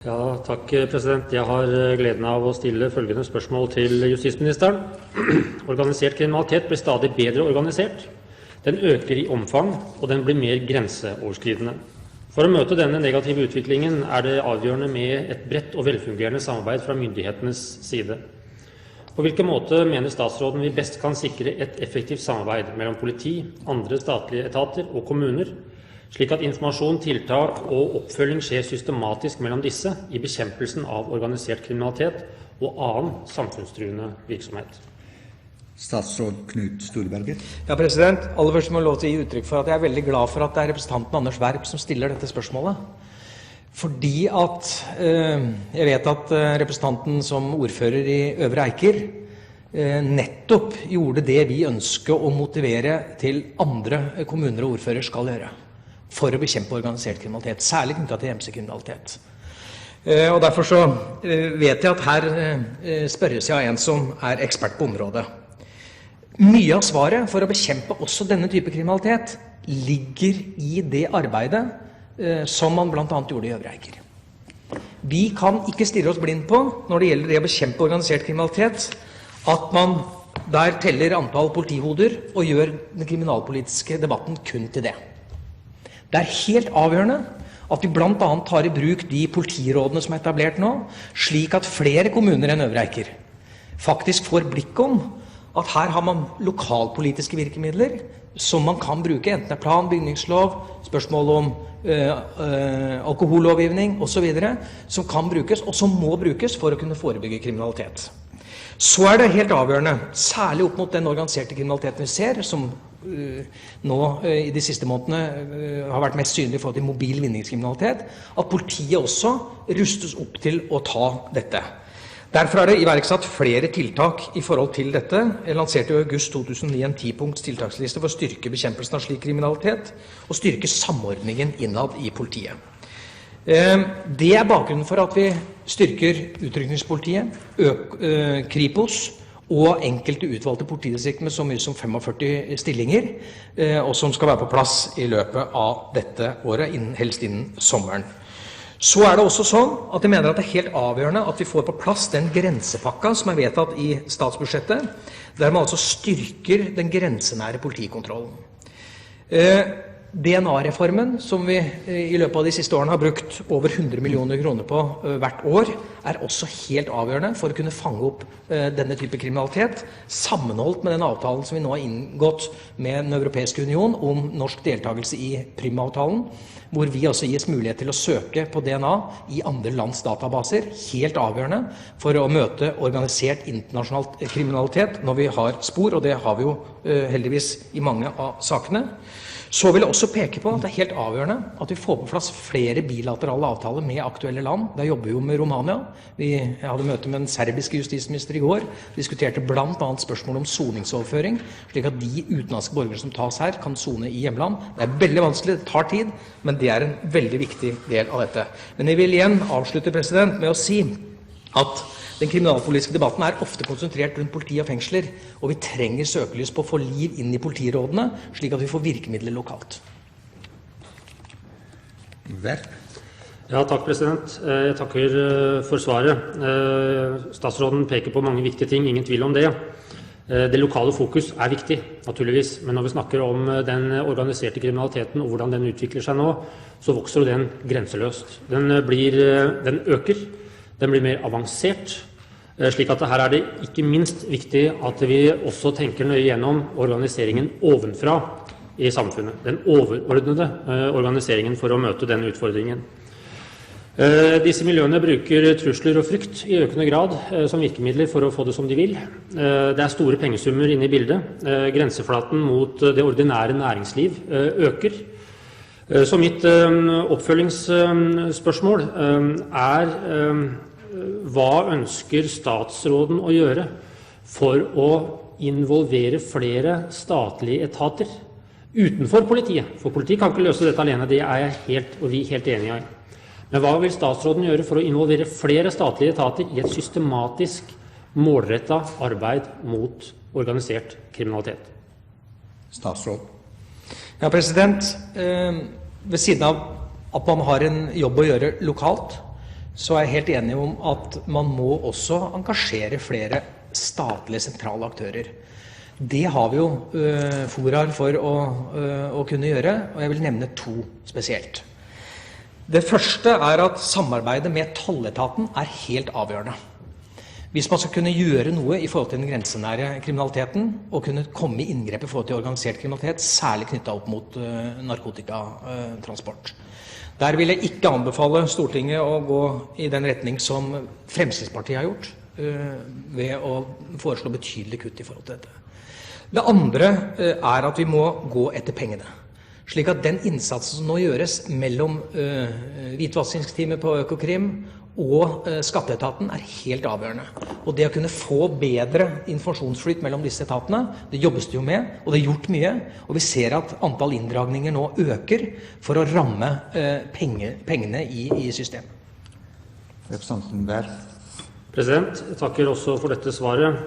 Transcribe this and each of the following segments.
Ja, takk, president. Jeg har gleden av å stille følgende spørsmål til justisministeren. Organisert kriminalitet blir stadig bedre organisert. Den øker i omfang, og den blir mer grenseoverskridende. For å møte denne negative utviklingen er det avgjørende med et bredt og velfungerende samarbeid fra myndighetenes side. På hvilken måte mener statsråden vi best kan sikre et effektivt samarbeid mellom politi, andre statlige etater og kommuner, slik at informasjon, tiltak og oppfølging skjer systematisk mellom disse i bekjempelsen av organisert kriminalitet og annen samfunnstruende virksomhet? Statsråd Knut Storberget. Ja, president. Aller først må jeg lov til å gi uttrykk for at jeg er veldig glad for at det er representanten Anders Werp som stiller dette spørsmålet. Fordi at jeg vet at representanten som ordfører i Øvre Eiker nettopp gjorde det vi ønsker å motivere til andre kommuner og ordfører skal gjøre for å bekjempe organisert kriminalitet, særlig knyttet til MC-kriminalitet. Og derfor så vet jeg at her spørres jeg av en som er ekspert på området. Mye av svaret for å bekjempe også denne type kriminalitet ligger i det arbeidet som man blant annet gjorde i Øvre Eiker. Vi kan ikke stirre oss blind på, når det gjelder det å bekjempe organisert kriminalitet, at man der teller antall politihoder og gjør den kriminalpolitiske debatten kun til det. Det er helt avgjørende at vi blant annet tar i bruk de politirådene som er etablert nå, slik at flere kommuner enn Øvre Eiker faktisk får blikk om at her har man lokalpolitiske virkemidler som man kan bruke, enten det er plan, bygningslov, spørsmål om alkohollovgivning osv., som kan brukes, og som må brukes for å kunne forebygge kriminalitet. Så er det helt avgjørende, særlig opp mot den organiserte kriminaliteten vi ser, som nå i de siste månedene har vært mest synlig i forhold til mobil vinningskriminalitet, at politiet også rustes opp til å ta dette. Derfor er det iverksatt flere tiltak i forhold til dette. Jeg lanserte i august 2009 en 10-punkts tiltaksliste for å styrke bekjempelsen av slik kriminalitet og styrke samordningen innad i politiet. Det er bakgrunnen for at vi styrker utrykningspolitiet, Kripos og enkelte utvalgte politidistrikter med så mye som 45 stillinger, og som skal være på plass i løpet av dette året, helst innen sommeren. Så er det også sånn at jeg mener at det er helt avgjørende at vi får på plass den grensepakka som er vedtatt i statsbudsjettet, der man altså styrker den grensenære politikontrollen. DNA-reformen, som vi i løpet av de siste årene har brukt over 100 millioner kroner på hvert år, er også helt avgjørende for å kunne fange opp denne type kriminalitet, sammenholdt med den avtalen som vi nå har inngått med Den europeiske union om norsk deltakelse i Prüm-avtalen, hvor vi altså gis mulighet til å søke på DNA i andre lands databaser, helt avgjørende for å møte organisert internasjonal kriminalitet når vi har spor, og det har vi jo heldigvis i mange av sakene. Så vil jeg også peke på at det er helt avgjørende at vi får på plass flere bilaterale avtaler med aktuelle land. Der jobber vi jo med Romania. Jeg hadde møte med den serbiske justisminister i går. Diskuterte bl.a. spørsmål om soningsoverføring, slik at de utenlandske borgere som tas her, kan sone i hjemland. Det er veldig vanskelig, det tar tid, men det er en veldig viktig del av dette. Men jeg vil igjen avslutte, president, med å si at den kriminalpolitiske debatten er ofte konsentrert rundt politi og fengsler, og vi trenger søkelys på å få liv inn i politirådene, slik at vi får virkemidler lokalt. Ja, takk, president. Jeg takker for svaret. Statsråden peker på mange viktige ting, ingen tvil om det. Det lokale fokus er viktig, naturligvis, men når vi snakker om den organiserte kriminaliteten og hvordan den utvikler seg nå, så vokser den grenseløst. Den øker, den blir mer avansert, slik at her er det ikke minst viktig at vi også tenker nøye gjennom organiseringen ovenfra i samfunnet, den overordnede organiseringen for å møte den utfordringen. Disse miljøene bruker trusler og frykt i økende grad som virkemidler for å få det som de vil. Det er store pengesummer inne i bildet. Grenseflaten mot det ordinære næringsliv øker. Så mitt oppfølgingsspørsmål er: hva ønsker statsråden å gjøre for å involvere flere statlige etater utenfor politiet? For politiet kan ikke løse dette alene, det er jeg og vi helt enige i. Men hva vil statsråden gjøre for å involvere flere statlige etater i et systematisk, målrettet arbeid mot organisert kriminalitet? Statsråd. Ja, president. Ved siden av at man har en jobb å gjøre lokalt, så er jeg helt enig om at man må også engasjere flere statlige sentrale aktører. Det har vi jo foraer for å kunne gjøre, og jeg vil nevne 2 spesielt. Det første er at samarbeidet med tolletaten er helt avgjørende. Hvis man skal kunne gjøre noe i forhold til den grensenære kriminaliteten, og kunne komme i inngrep i forhold til organisert kriminalitet, særlig knyttet opp mot narkotikatransport. Der vil jeg ikke anbefale Stortinget å gå i den retning som Fremskrittspartiet har gjort, ved å foreslå betydelige kutt i forhold til dette. Det andre er at vi må gå etter pengene. Slik at den innsatsen som nå gjøres mellom hvitvaskingsteamet på Økokrim og skatteetaten er helt avgjørende. Og det å kunne få bedre informasjonsflyt mellom disse etatene, det jobbes det jo med, og det er gjort mye. Og vi ser at antall inndragninger nå øker for å ramme pengene i systemet. Representanten Werp. President, jeg takker også for dette svaret.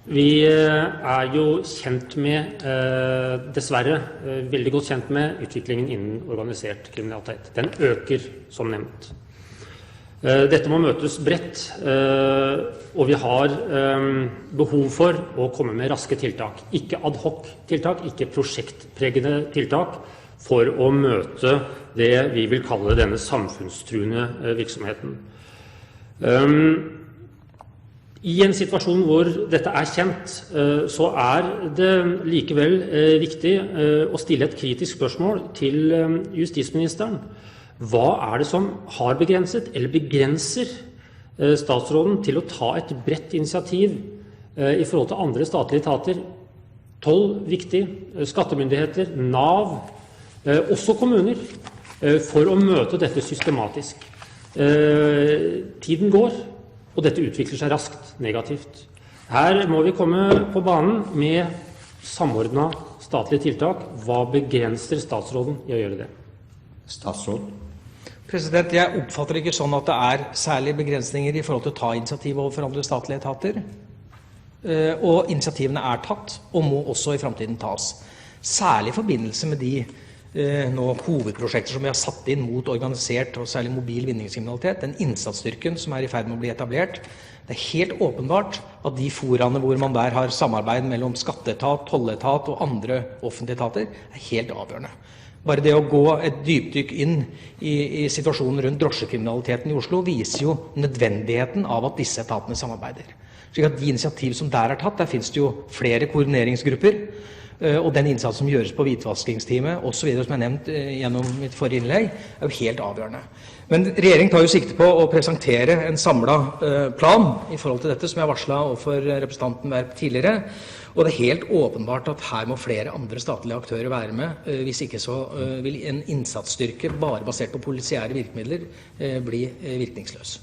Vi er jo kjent med, dessverre, veldig godt kjent med utviklingen innen organisert kriminalitet. Den øker, som nevnt. Dette må møtes bredt, og vi har behov for å komme med raske tiltak. Ikke ad hoc tiltak, ikke prosjektpregede tiltak, for å møte det vi vil kalle denne samfunnstruende virksomheten. I en situasjon hvor dette er kjent, så er det likevel viktig å stille et kritisk spørsmål til justisministeren. Hva er det som har begrenset, eller begrenser statsråden til å ta et bredt initiativ i forhold til andre statlige etater? Toll, viktig, skattemyndigheter, NAV, også kommuner, for å møte dette systematisk. Tiden går, og dette utvikler seg raskt negativt. Her må vi komme på banen med samordnet statlige tiltak. Hva begrenser statsråden i å gjøre det? Statsråd. President, jeg oppfatter ikke sånn at det er særlige begrensninger i forhold til å ta initiativ overfor andre statlige etater. Og initiativene er tatt, og må også i fremtiden tas. Særlig i forbindelse med de hovedprosjekter som vi har satt inn mot organisert og særlig mobil vinningskriminalitet, den innsatsstyrken som er i ferd med å bli etablert. Det er helt åpenbart at de foraene hvor man der har samarbeid mellom skatteetat, tolletat og andre offentlige etater, er helt avgjørende. Bare det å gå et dypdykk inn i situasjonen rundt drosjekriminaliteten i Oslo viser jo nødvendigheten av at disse etatene samarbeider. Slik at de initiativ som der er tatt, der finnes det jo flere koordineringsgrupper, og den innsats som gjøres på hvitvaskingsteamet og så videre, som jeg nevnt gjennom mitt forrige innlegg, er jo helt avgjørende. Men regjeringen tar jo sikte på å presentere en samlet plan i forhold til dette, som jeg varslet overfor representanten Werp tidligere. Og det er helt åpenbart at her må flere andre statlige aktører være med. Hvis ikke så vil en innsatsstyrke bare basert på polisiære virkemidler bli virkningsløs.